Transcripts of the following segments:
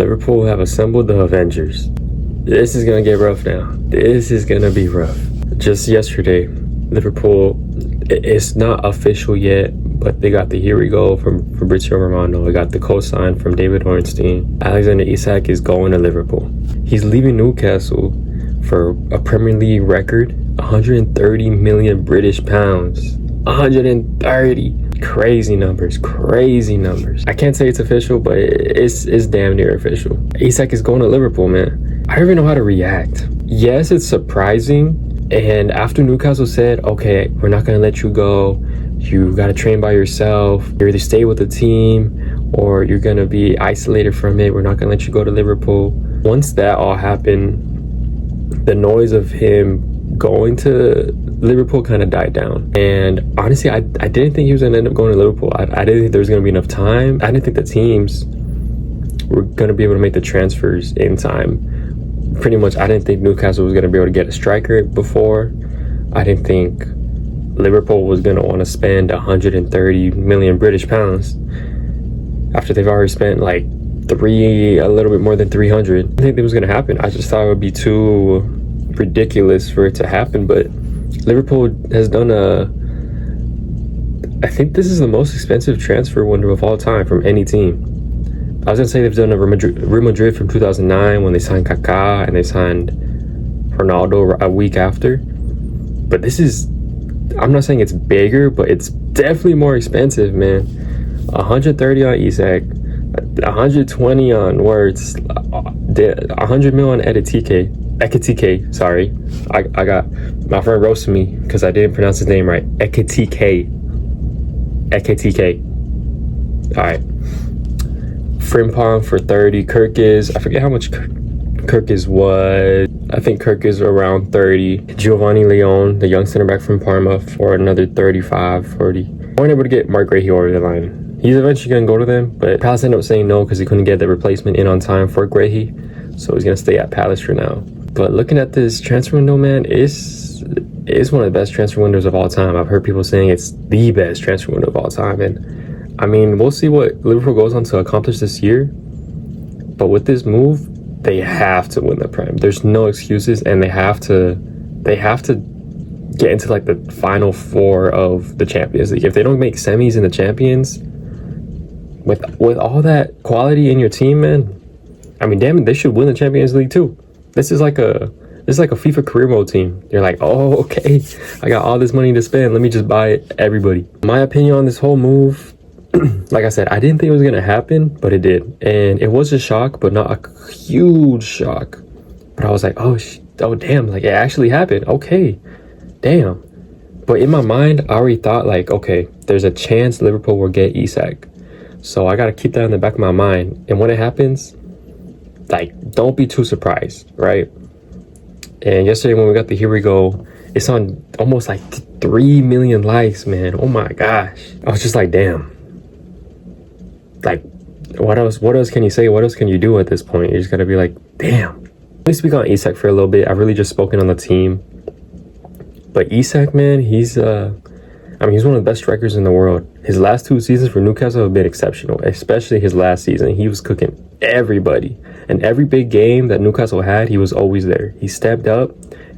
Liverpool have assembled the Avengers. This is going to get rough now. This is going to be rough. Just yesterday, Liverpool, it's not official yet, but they got the here we go from Fabrizio Romano. They got the co-sign from David Ornstein. Alexander Isak is going to Liverpool. He's leaving Newcastle for a Premier League record, 130 million British pounds. 130. Crazy numbers. I can't say it's official, but it's damn near official. Isak is going to Liverpool, man. I don't even know how to react. Yes, it's surprising. And after Newcastle said, okay, we're not going to let you go. You got to train by yourself. You either stay with the team or you're going to be isolated from it. We're not going to let you go to Liverpool. Once that all happened, the noise of him going to Liverpool kind of died down. And honestly, I didn't think he was going to end up going to Liverpool. I didn't think there was going to be enough time. I didn't think the teams were going to be able to make the transfers in time. Pretty much, I didn't think Newcastle was going to be able to get a striker before. I didn't think Liverpool was going to want to spend 130 million British pounds after they've already spent like a little bit more than 300. I didn't think it was going to happen. I just thought it would be too ridiculous for it to happen. But Liverpool has done I think this is the most expensive transfer window of all time from any team. I was going to say they've done a Real Madrid from 2009 when they signed Kaká and they signed Ronaldo a week after. But this is, I'm not saying it's bigger, but it's definitely more expensive, man. 130 on Isak, 120 on Words, 100 mil on Ekitike, sorry. I got, my friend roasted me because I didn't pronounce his name right. Ekitike. All right. Frimpong for 30. Kirkis, I forget how much Kirkis was. I think Kirkis around 30. Giovanni Leon, the young center back from Parma, for another 35, 40. I wasn't able to get Mark Grahey over the line. He's eventually going to go to them, but Palace ended up saying no because he couldn't get the replacement in on time for Grahey. So he's going to stay at Palace for now. But looking at this transfer window, man, it's one of the best transfer windows of all time. I've heard people saying it's the best transfer window of all time. And I mean, we'll see what Liverpool goes on to accomplish this year. But with this move, they have to win the Prem. There's no excuses, and they have to get into like the final four of the Champions League. If they don't make semis in the Champions, with all that quality in your team, man, I mean, damn it, they should win the Champions League too. This is like a FIFA career mode team. You're like, oh, okay, I got all this money to spend. Let me just buy everybody. My opinion on this whole move, like I said, I didn't think it was going to happen, but it did. And it was a shock, but not a huge shock. But I was like, oh damn, like it actually happened. Okay, damn. But in my mind, I already thought like, okay, there's a chance Liverpool will get Isak. So I got to keep that in the back of my mind. And when it happens, like, don't be too surprised, right? And yesterday when we got the here we go, it's on almost like 3 million likes, man. Oh my gosh. I was just like, damn. Like, what else can you say? What else can you do at this point? You're just gonna be like, damn. Let me speak on Isak for a little bit. I've really just spoken on the team. But Isak, man, he's one of the best strikers in the world. His last 2 seasons for Newcastle have been exceptional, especially his last season. He was cooking everybody. And every big game that Newcastle had, he was always there. He stepped up,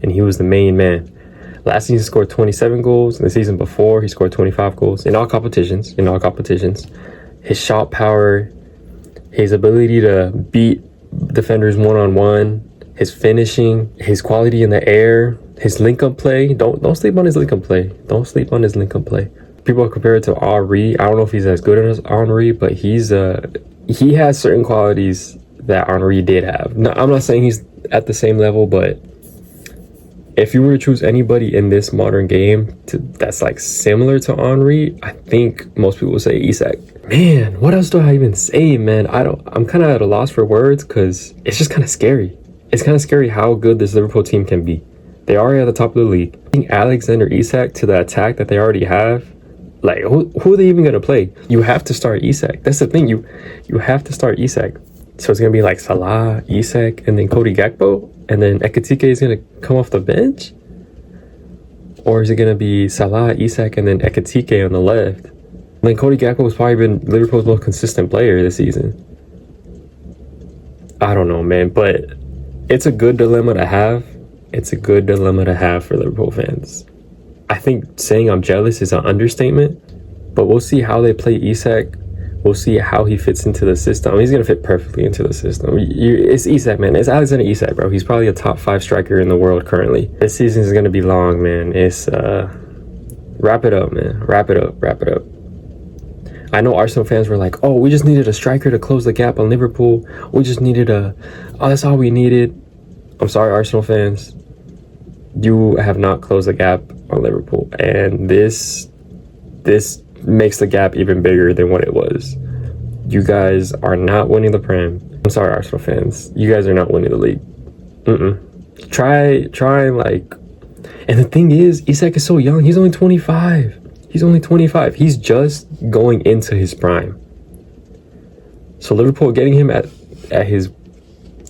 and he was the main man. Last season, he scored 27 goals. And the season before, he scored 25 goals in all competitions. His shot power, his ability to beat defenders one-on-one, his finishing, his quality in the air, his link-up play. Don't sleep on his link-up play. People compare it to Henry. I don't know if he's as good as Henry, but he has certain qualities that Henry did have. Now, I'm not saying he's at the same level, but if you were to choose anybody in this modern game that's like similar to Henry, I think most people would say Isak. Man, what else do I even say, man? I'm kind of at a loss for words because it's just kind of scary. It's kind of scary how good this Liverpool team can be. They are at the top of the league. I think Alexander Isak to the attack that they already have, like who are they even going to play? You have to start Isak. That's the thing. You have to start Isak. So it's going to be like Salah, Isak, and then Cody Gakpo, and then Ekitike is going to come off the bench? Or is it going to be Salah, Isak, and then Ekitike on the left? And then Cody Gakpo has probably been Liverpool's most consistent player this season. I don't know, man, but it's a good dilemma to have. It's a good dilemma to have for Liverpool fans. I think saying I'm jealous is an understatement, but we'll see how they play Isak. We'll see how he fits into the system. He's going to fit perfectly into the system. It's Isak, man. It's Alexander Isak, bro. He's probably a top 5 striker in the world currently. This season is going to be long, man. It's, wrap it up, man. Wrap it up. I know Arsenal fans were like, oh, we just needed a striker to close the gap on Liverpool. We just needed that's all we needed. I'm sorry, Arsenal fans. You have not closed the gap on Liverpool. And this makes the gap even bigger than what it was. You guys are not winning the Prem. I'm sorry, Arsenal fans. You guys are not winning the league. Try like... And the thing is, Isak is so young. He's only 25. He's just going into his prime. So Liverpool getting him at his...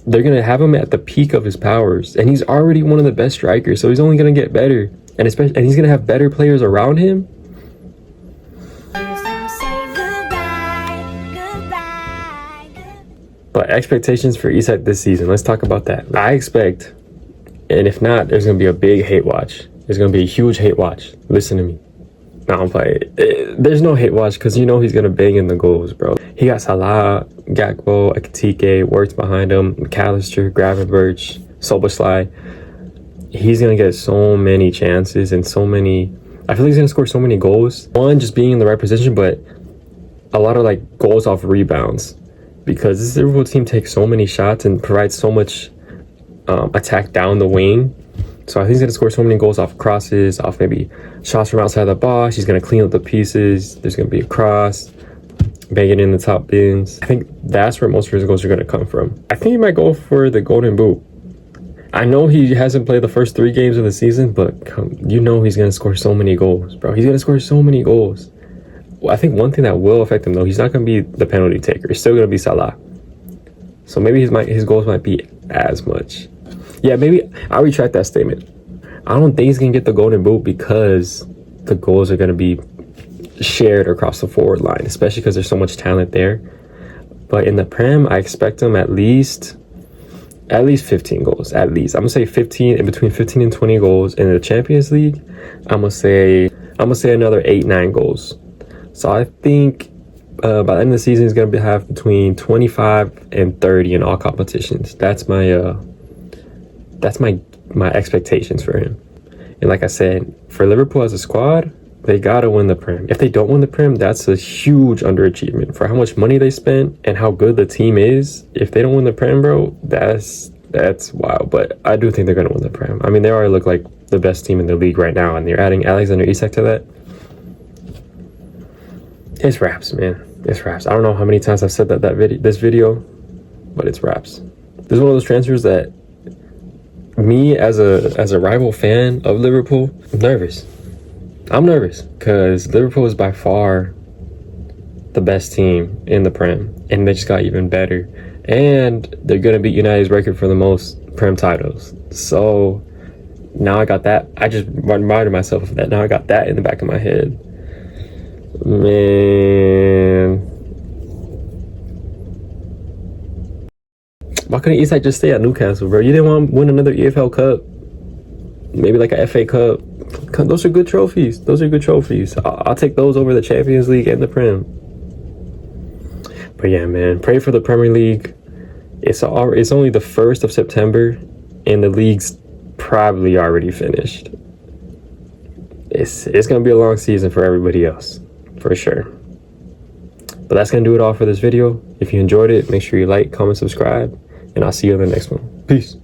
They're going to have him at the peak of his powers. And he's already one of the best strikers. So he's only going to get better. And he's going to have better players around him. But expectations for Isak this season, let's talk about that. I expect, and if not, there's going to be a big hate watch. There's going to be a huge hate watch. Listen to me. No, I'm playing. There's no hate watch because you know he's going to bang in the goals, bro. He got Salah, Gakpo, Ekitike, Wirtz behind him, McAllister, Gravenberch, Soboslai. He's going to get so many chances and so many... I feel like he's going to score so many goals. One, just being in the right position, but a lot of like goals off rebounds. Because this Liverpool team takes so many shots and provides so much attack down the wing. So I think he's going to score so many goals off crosses, off maybe shots from outside the box. He's going to clean up the pieces. There's going to be a cross, bang it in the top bins. I think that's where most of his goals are going to come from. I think he might go for the Golden Boot. I know he hasn't played the first 3 games of the season, but you know he's going to score so many goals, bro. He's going to score so many goals. I think one thing that will affect him, though, he's not going to be the penalty taker. It's still going to be Salah. So maybe his goals might be as much. Yeah, maybe I'll retract that statement. I don't think he's going to get the Golden Boot because the goals are going to be shared across the forward line, especially because there's so much talent there. But in the Prem, I expect him at least 15 goals, at least. I'm going to say 15, in between 15 and 20 goals. In the Champions League, I'm going to say another 8-9 goals. So I think by the end of the season, he's going to have between 25 and 30 in all competitions. That's my expectations for him. And like I said, for Liverpool as a squad, they got to win the Prem. If they don't win the Prem, that's a huge underachievement for how much money they spent and how good the team is. If they don't win the Prem, bro, that's wild. But I do think they're going to win the Prem. I mean, they already look like the best team in the league right now, and they're adding Alexander Isak to that. It's wraps, man. It's wraps. I don't know how many times I've said this video, but it's wraps. This is one of those transfers that me as a rival fan of Liverpool, I'm nervous. I'm nervous because Liverpool is by far the best team in the Prem, and they just got even better. And they're gonna beat United's record for the most Prem titles. So now I got that. I just reminded myself of that. Now I got that in the back of my head. Man, why couldn't Isak just stay at Newcastle, bro? You didn't want to win another EFL Cup, maybe like a FA Cup. Those are good trophies. I'll take those over the Champions League and the Prem. But yeah, man, pray for the Premier League. It's only the 1st of September, and the league's probably already finished. It's gonna be a long season for everybody else. For sure. But that's going to do it all for this video. If you enjoyed it, make sure you like, comment, subscribe, and I'll see you in the next one. Peace.